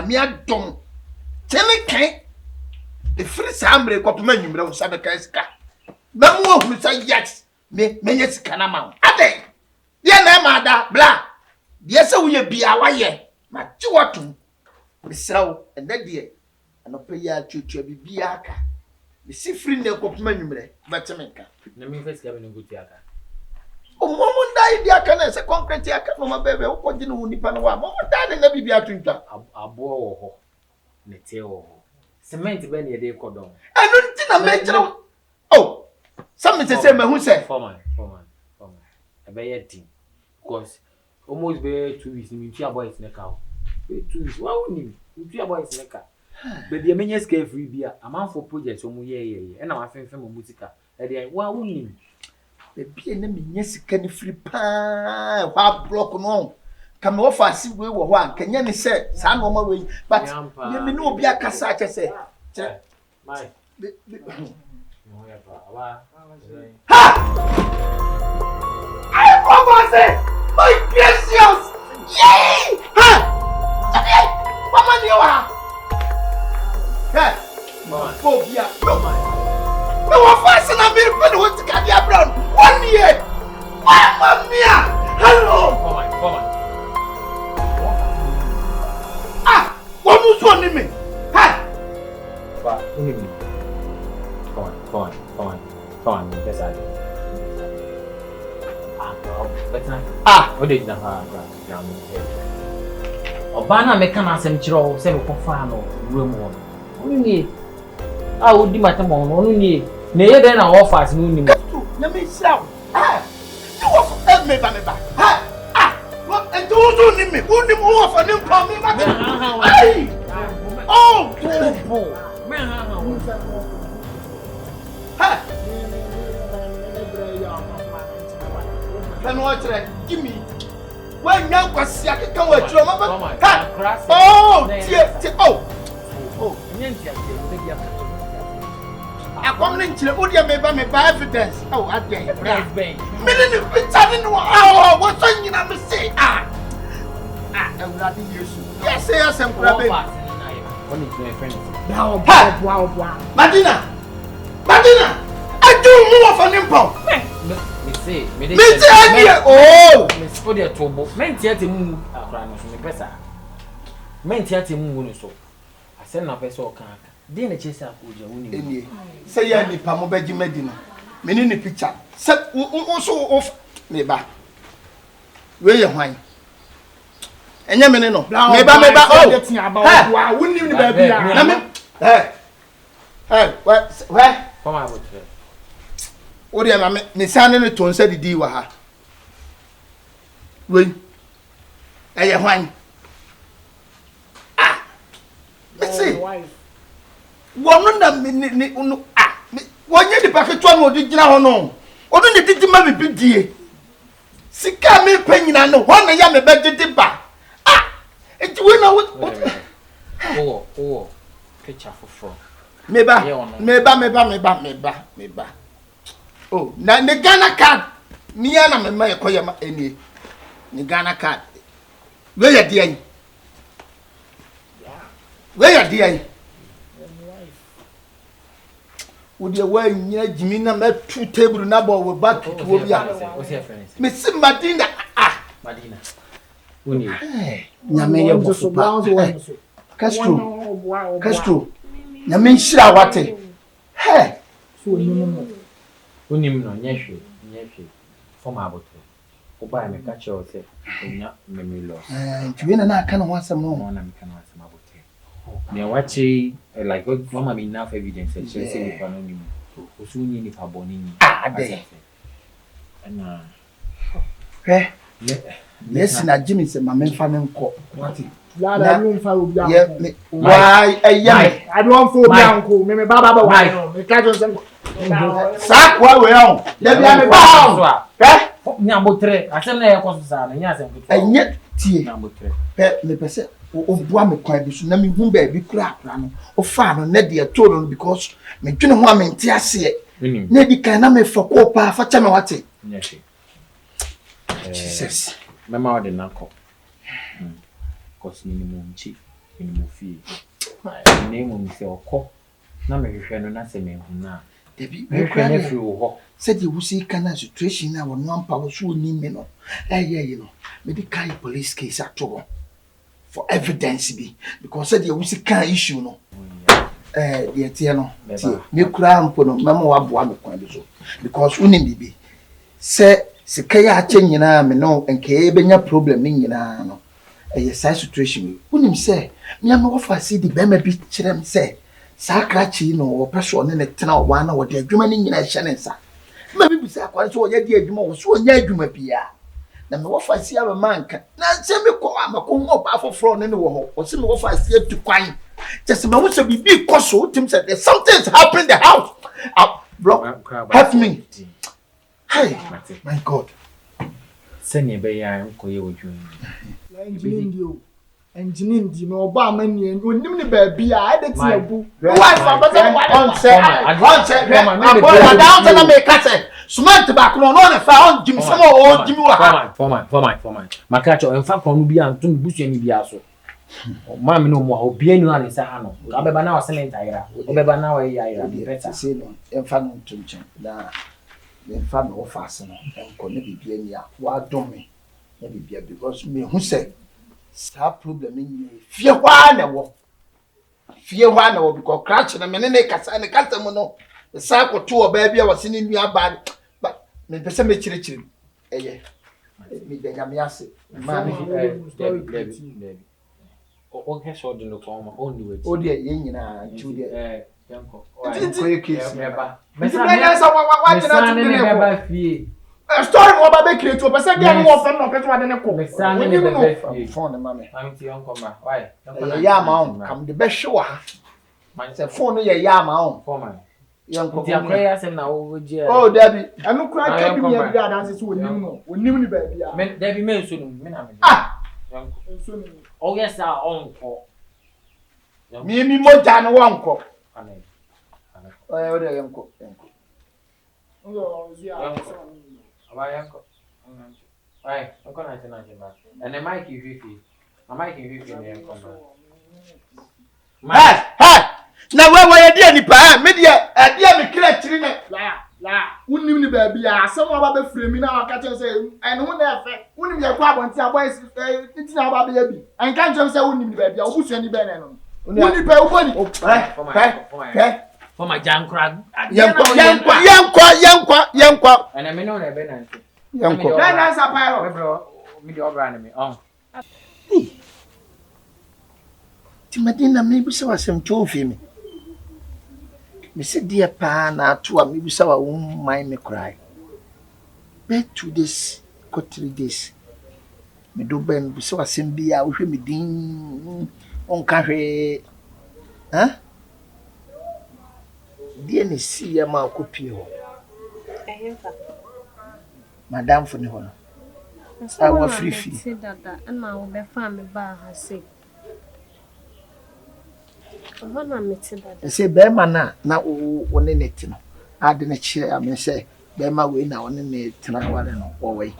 nyame adom tele kan the free sambre kopema nwumre wo sabe kan sika ba mu ohuru sa yes me sika na ma ade ye na ma da bla de se wo ye bia wa ye ma ti wotum bisrawo enda de anope ya chuchu bibia aka me si free na kopema nwumre batemenka na me first gabe no guti aka omomo ndai dia aka na se concrete aka no ma bebe wo kogine wo nipa no wa momo ndai na bibia tuntwa abo wo ho ne tie wo ho cement be ne de kodon enu nti na mejro oh some say me say foreman ebe ye team because almost be 2 weeks me tia boys ne ka 2 weeks wa woni me tia boys ne ka be de menye scale free bia amanfo project o mu ye e na ma fenfe mo musica e de wa woni be bia na menye sika ni free pa wa block no kama wo fa si we wo ho an kanya ni say sa no ma we but me no obi akasa ache say Maye ha I promise my precious yay ha mama ni wa ha phobia no wa fast na be put what ka dia brown 1 year mama mia hello come on wonu so ni me ha ba ni me come on that's it what did na ha jam obana me kana asem kire o se me kofa no wura mu onu ni odi matamo no onu ni na ye den na offers no ni na me sraw you was me ba what and do ni me uni mu offer ni pa me ba ai oh me ha Can watch it. Give me. When young was yak, come with your mama. Oh, oh, I come into the Udia me by evidence. Oh, I dare. Minute returning. Oh, what's on you? I'm saying, I'm not in use. Yes, I'm grabbing. One of my friends. Wow. Madina, I do more for Nimpo. Me say, oh! Miss Odia Tobo, men theatre moon, a crime from the Pessa. Men theatre moon so. I send up a so can't. Then a chase up with your winning. Say, I need Pamobeji Madina. Meaning the picture. Set also off me back. Where you wine? And you mean no? Oh, wouldn't even be hey, where? Come on, with Odi ama me sane ne ton sa didi wa ha we eye hwan me say wono na me unu wonye di paketo no odi gina ho no odu ne didi ma me bidie sika me panyina no ho na ya me begede ba enti we na oh picture for me ba oh, na the Ghana card. Me and my mother call you any. The Ghana card. Where you dear? Where you dear? Would you wear Jimina met 2 table number with back to what's your friend? Miss Madina. Madina. Nyame ye super. Castro. Nyame nshira wate. Hey. So Unim no nyehwe form aboto oba me ka che o se onya memory loss ntiwe na aka na ho asem no na me ka na asem aboto me wachi like what mama me enough evidence say say we no nim osu nyi ni pa boni ni ade na yes na Jimmy se mama mfa me nko what la you mfa obi anko yeah why I don't for obi anko me baba why no me ka jo se sa kwa we on da bia me ba nya motre asem na ye koso sa na nya asem kutu enye tie nya motre me pese o bua me kwa bi so na me hu ba bi kura no o fa no na de to no because me dwene ho amenti ase na di kan na me foko pa fa cha me wate nya shi Jesus mama ode nako kosi ni mu nchi in Mufi. My name will say, "Oko." Na me hwehwe no na se me hu na. Debi Me hwehwe na firi wo ho. said you see kind of situation now on one power so ni me no. Yeah, you know. Me the kind police case at all for evidence be because said you see kind issue no. The tie no. Me kura mpo no mama wa boa me kwan bi so because uni bibi. Say sika ya ache nyina me no enke e benya problem ni nyina no. Yes, situation. Unim say me am wo fa see the be ma bi kire me say Sakrachi no or person in the town one or the German in Shanensa. Maybe say, I saw your dear Juma was so near Juma Pia. Now, what I see a man can not send me call I'm a come up for front in the wall or see what I see to crying. Just a moment to be big coso, Tim said there's something's happening in the house. Help me. Hey, my God. Send your baby, I'm calling you. Engineer di no ba mani onim ni ba bia I dey tia bu why for person on say down na me ka say cement back no na fa on jim some o jim wa for maka cho enfa kon no bia ntum busu ni bia so ma me no mo obi anu ani sa ha no ka beba na o cement ayira o beba na o ayira better say no enfa no ntum chen na enfa no office no enko ne bibia ni a wa dom me na bibia because me hu say sa problem ni fie hwa na wo because crash na me ne kasa mo no sa ko to oba bia wo se ni nua ba me pese me chire eye me de nyame ase ma me o ke so de no ko ma o ni we o de ye nyina chu de yanko o ye case me ba me sa wa jina tu ne ba fie story mo ba be create o pese ge no ofem no keto ade ne ko we ni no phone ma me am ti yanko ma why ya ma on kam de be hwe wa man say phone ye ya ma on for man yanko ti akra ya sem na wo je oh dabi anu kura ka bi mi bi adanse so onim ni ba bia me dabi me nso no me na me yanko nso ni o yes a onko mi mo ja no wonko anai o de yanko o zia aba yanko ai onko na ba ene mic fifi na mic fifi ne yanko ma na we ye dia nipa me dia dia me kira chiri ne la unim ni ba bia asem wa ba be free mi na wa ka che say ene hu na efe unim ye kwa bonti aboys ti na ba be ya bi en kan chem say unim ni ba bia obusu ni be ne no uni pe uboni for my jankra yankwa ene me no na be na nti yankwa na sa pa we bro me di obra na me ti Madina me bi se wasem chofi me se dia pa na ato a me bi se wa man me cry be 2 days ko 3 days me do ben bi se wasem bia wo hwe me din on ka hwe dia ne si ya ma kopi ho Ehefa. madam fo ne ho no awa free See dada na wo be fa me ba ha se. Ona me ti dada. Se be ma na wo ne net no ade ne kire a me se be ma we na wo ne tena wale no wo we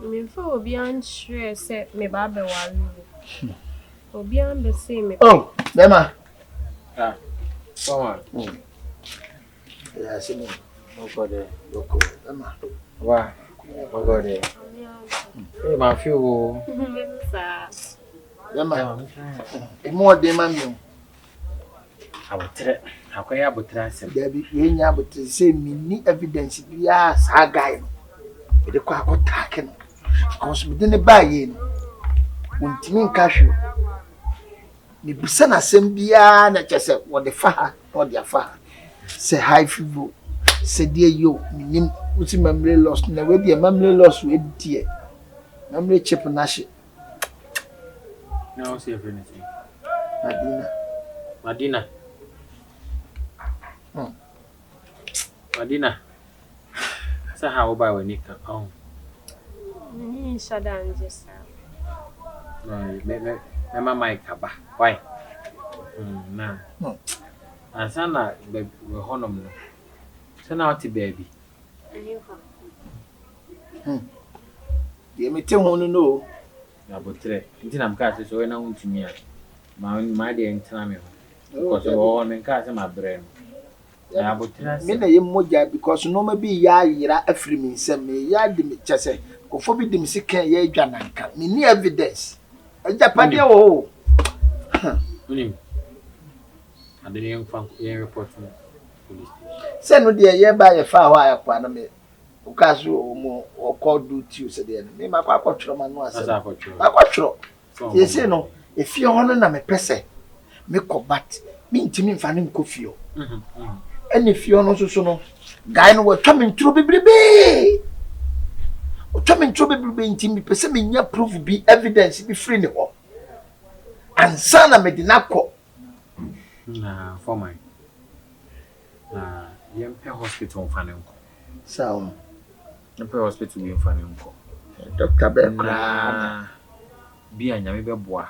Me fa obi an hwe se me ba be wale. Obi an be se me. oh be ma come on ya se no go there loko be ma wa go there e ma fi o Sa. be ma mo de ma mi abotre akoya abotre asem da bi ye nya abotre se mi ni evidence bi ya sa guy no be de kwa ko take no because me de ne ba ye no untimi nka hwe ni bisa na sem bia na chese wo de fa wo de fa se high fever se die yo minim uti memory loss na we de memory loss we die memory chip na she now see everything Madina Madina sa how ba we nika Ni shada anje sa. me mama ikaba why na asana be honom no sana oti baby Ehefa. de me te ho no Na botre. Nti na mka se so we na untumi a. Ma de entena me ho. Because o me nka se ma bre no. Na botre ase. Me na ye moja because no ma bi ya yira afiri mi nsem me ya de me chese. Kofo bi de me sikan ya adwa nanka. Me ni evidence. Aja pade wo. Unim. Ade ne mfa ye report no police station. Se no de ye ba ye fa wa ya kwa na me. Ukazu omo okọ duty o se de me ma kwa kwotro ma no ase. Asa kwotro. Ma kwotro. Ye se no efie ho no na me pese. Me kobat. Me ntimi mfa ne nkofie o. Ene fie no so no guy no wa twa me ntro bebrebe o twa me ntro bebrebe ntimi pese me nya proof bi evidence bi free ne ho ansa na Madina ko na for my na Gyemfi hospital mfa ne nko sawo Gyemfi hospital bi mfa ne nko doctor be kra bi anya me be boa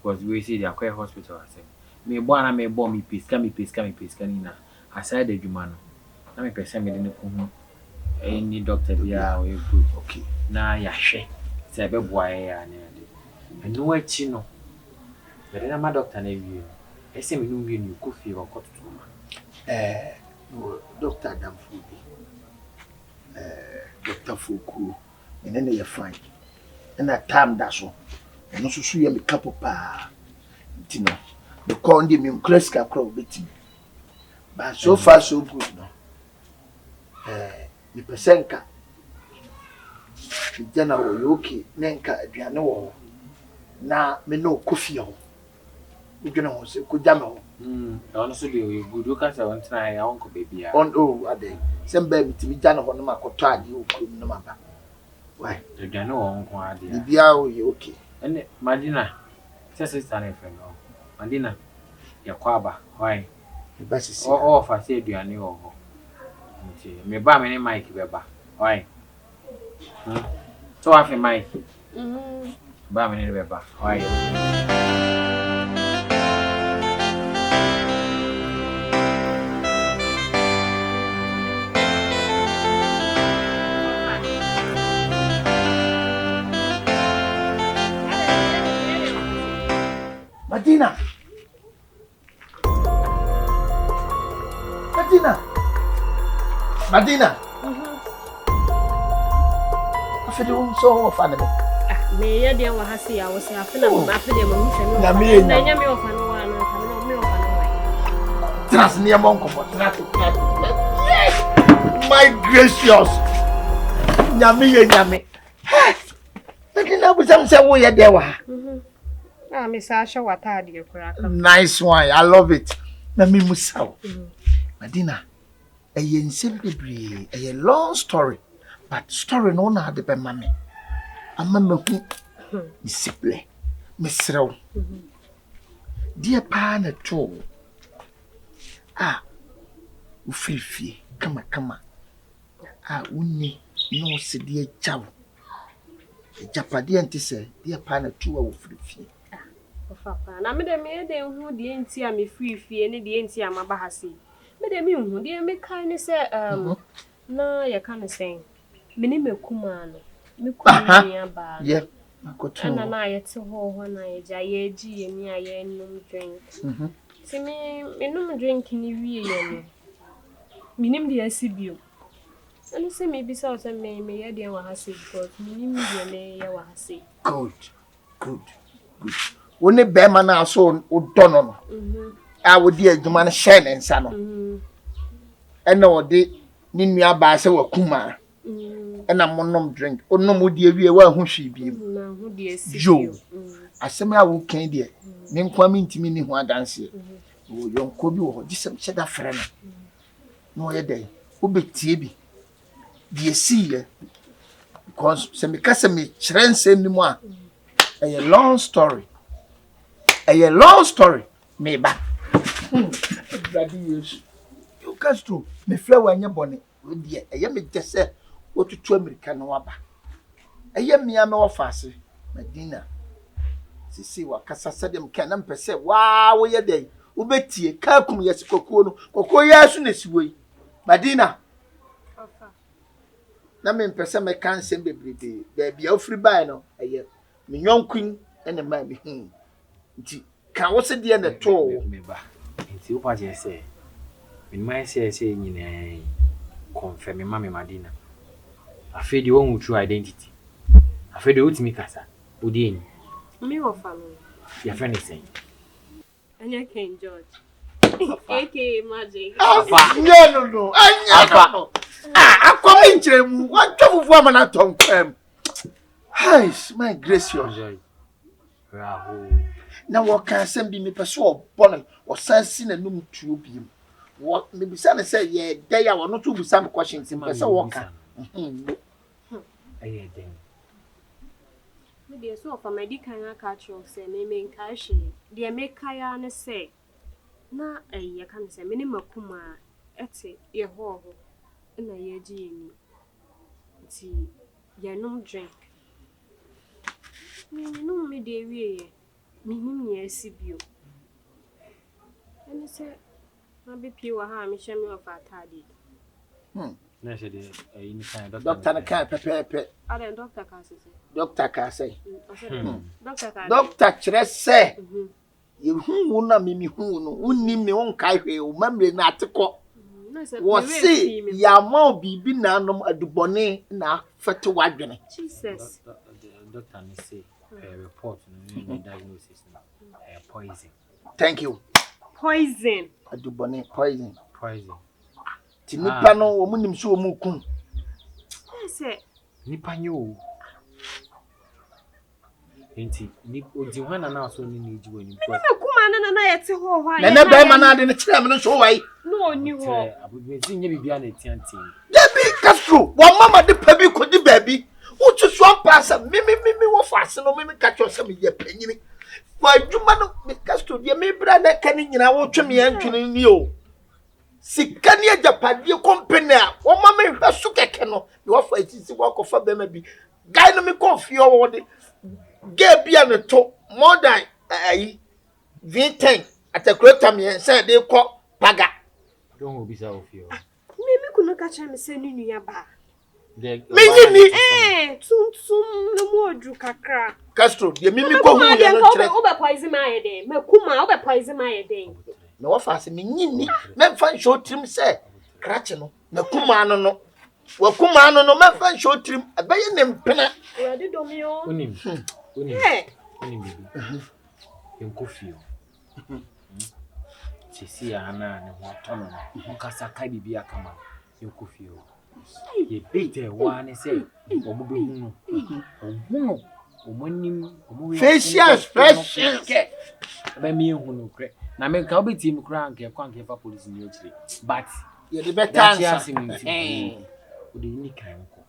because we see the akwa hospital ase me boa na me bo me peska ni na aside the juma no na me pese me de ne ko hu any doctor bia we good okay na ya hwe se be boa ya na de enu achi no be na ma doctor na wi ese me no wi ni ko fi ko kotutu ma doctor Damfubi doctor Fuku ene ye fine na time da so no so ye me kapo pa ntino the call ndi me kreska kro beti. But so far so good no. The percentka. The general yoki nenka aduane wo. Na me no coffee ho. Udwena ho se ko jame ho. Ono so be good o ka se won tena ya won ko baby a. On ade. Semba mitimi jane ho no makoto ade o krom no maba. Why? Aduane wo nko ade. Bibia o ye okay. Ene Madina. Se sister na friend no. Madina. Ya kwaba. Why? Basisi. Oh, fa se aduane wo ho. Nti me ba me ne mic be ba. Why? So afi mic. Ba me ne be ba. Why? Madina. Madina. Afede wo so wo fa ne be. Me ye de wa hase ya wo se afena mo ba afede mo hwehwe no. Na me Na nya me wo fa no wa no fa no me wo fa no wa. Trust ne mo nko trust. Yes. My gracious. Nyame ye nyame. Madina bu sam se wo ye de wa. Ah me sa hwe wata de kura ka. Nice one. I love it. Na me musaw. Madina. A simply a long story, but story no na de be mame. Amama hu simple. Misrew. Dear pa na to. Ufilfi, kama. Unni no se dear chow. Japadi anti say, dear pa na to ufilfi. Papa, na me de hu de enti a me free fie ne de enti a maba hase. Me de me hu de me kan ne se na ye kan sen. Me ni mekuma no. Me kuma ni aba. Yeah. Makoto. Na ye te ho na ye ja ye ji ye ni a ye num drink. Si me num drink ni wie ye no. Me nim de asibio. Ano se me bisa o se me ye de wa hase because me nim de me ye wa hase. Good. Woni be ma na so udono no. Wo di adwuma no hye ne nsa no. Ena wo de ni nua ba se wakuma. Ena monom drink. Onom di awie wa hu hwe bi. Na hu di asibio. Asem a wo kan de. Me nkwa me ntimi ni hu adanse. Wo yonko bi wo gisem hyeda frɛ no. No ye dey. Wo betie bi. Die siye. Because se me kasa me kyerɛ nsɛm ni mu a. A long story. Me ba. Daddy yes. You can't do. Me flower anya bone. We die. Eye me gese otutu America no waba. Eye me ame wo faase. Madina. Sisi wa kasa sadem kan na mpese wa wo ye dey. Wo betie ka kum yes kokuo no. Kokuo ya su na siwoi. Madina. Na me mpese me kan sem bebrebe. Ba bia ofri bai no. Eye me yonkun ene ma me nti ka wo se de na to me ba nti wo pa je say me mai say nyina confirm me mama Madina afedi won true identity afedi utimi kasa odi eni Me wo family. your friend is saying Anya King George. AK Magic. no anya no akomi nkyeremu wa twafufu amana tonkwam hi my gracious enjoy raho na wo kan asem bi me pese obon o sansi na num tuo bi wo me bisa ne say ye dey a wono to busa me question sim pese wo kan aye den Me dey so for my dikan aka tro say me nka hwe. Dey make ya ne say na ya kan say me ni makuma ete ye ho na ye gi yemi. Ti ye num drink. No me dey wie me nim ye sibio. Ene say na be pie wa ha me hye me of atade. na she de ini kan doctor na kan pepe Ada doctor ka say. doctor ka say Doctor ka. doctor kire say ye hu na mimi hu no unnim me won kai hwe o mamre na ateko wo se ya ma bibi na anom adubone na fete wadwene Jesus. doctor ni say report no diagnosis poison thank you Poison. adubone poison ti nipa no wo munim so wo mu kun Say nipa nyo enti ni odi hwana na so ni ni jiwe ni me kuma na yete ho ho na be ma na de ne kire me no so wai no oni ho. abubezi nye bibia na etianti debi kafro wo mama de pa bi ko di baabi utu so ampa mi wo faase no mi ka cho se me ye panyini wa dwuma no me kafro de me bra na ka ni nyina wo tweme ya ntwene ni o sikani ajapadie company a wo mama hwa so keke no me wo fa etisi wo kofa be ma bi guy no me confie wo de ge bia ne to more than V10 atakrota me say de ko paga don obi sa ofio Me kuno ka cha me se ni nua ba. me nyini Tum no mo odru kakra. Castro de mimi ko hu ya no kire Obe poison my head. Me kuma obe poison my head. me wo fa se me nyini me fa show trim say krache no me kuma no wa kuma no me fa show trim abaye ne mpena We dey do me o. unim Eh. unim bibi enkofio sisi ana ne ho tono no kasa ka bibi akama enkofio ye bete wa ne say omo be hu no omonim omo facial expression ba mi hu no kre na me ka obeti mi kra nke kwa nke fa police ni ochire but ye the better answer o de ni kan ko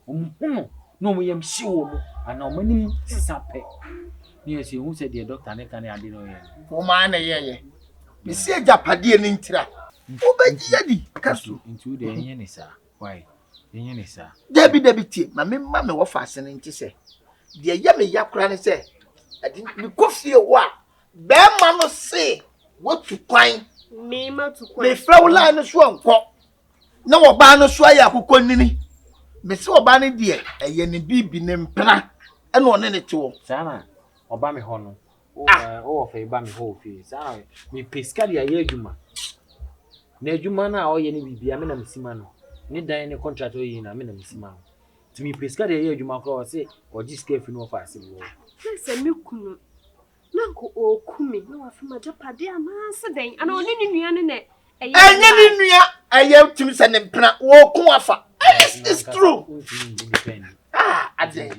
omo no mo yam hye wo mo ana omonim sisape ni ese hu se de doctor ne kan ade no ye o ma na ye me se japade ni ntira o ba ji yadi Castro into de yen ni sa why yen ni sa debi tie ma me wo fa se ne nti se de ye me yakura ne se adi mi kofie wo a be ma no se wo tu kwan Me ma tu kwan. me fra wo line so anko na wo ba no so aye akokọ nini me se wo ba ne de eye ne bibi ne mpena e no ne te wo sana oba me ho no o fa ba me ho fi sana mi pescali ya adwuma na adwuma na o ye ne bibia me na misima no ni dan ne contract o yi na me na misima no to mi pescali ya adwuma ko o se o ji scafe no fa ase wo Se me kunu. Na ko o kumi na wa fa ma japade ama se den. Ana oni ni nua ne ne. enye ni nua aye timi se ne mpena wo ko afa it's true depend ade